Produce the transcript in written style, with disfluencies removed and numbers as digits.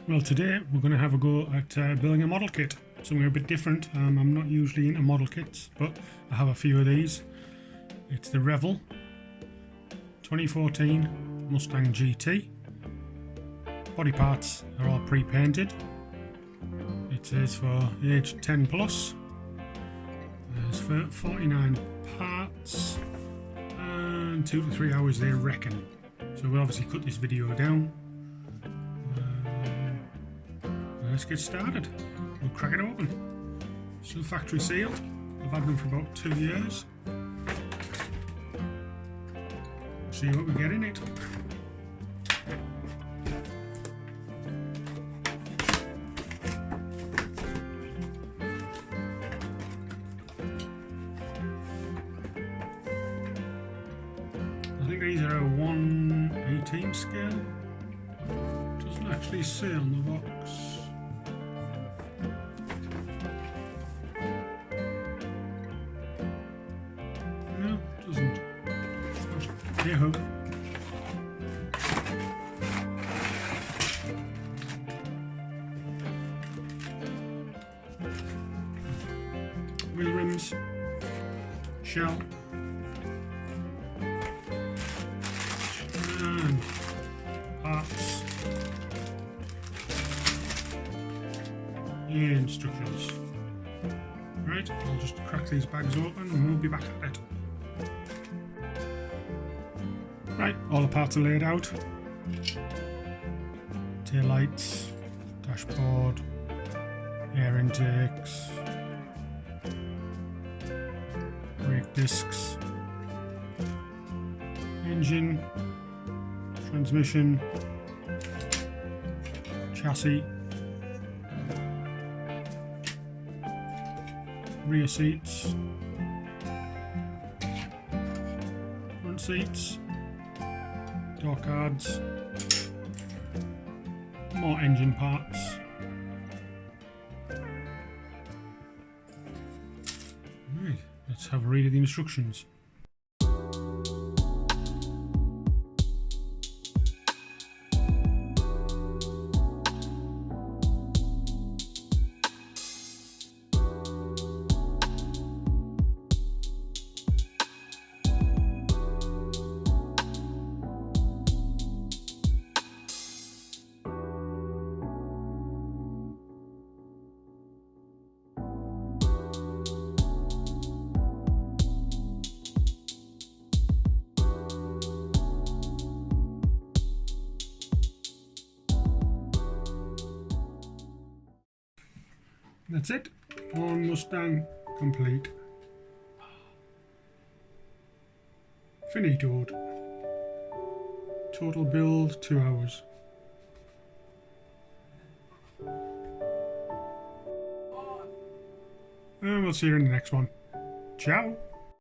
Well, today we're going to have a go at building a model kit. Something a bit different. I'm not usually into model kits, but I have a few of these. It's the Revell 2014 Mustang GT. Body parts are all pre-painted. It says for age 10 plus. There's 49 parts and 2 to 3 hours they reckon. So we'll obviously cut this video down. Let's get started. We'll crack it open. Still factory sealed. I've had them for about 2 years. See what we get in it. I think these are a 1/18 scale. Doesn't actually say on the box. No, it doesn't. Hey ho. Wheel rims, shell, and parts, and instructions. Right, I'll just crack these bags open and we'll be back at it. Right, all the parts are laid out. Tail lights, dashboard, air intakes, brake discs, engine, transmission, chassis, rear seats, front seats, door cards, more engine parts. Right, let's have a read of the instructions. That's it. One Mustang complete. Finitoed. Total build 2 hours. And we'll see you in the next one. Ciao.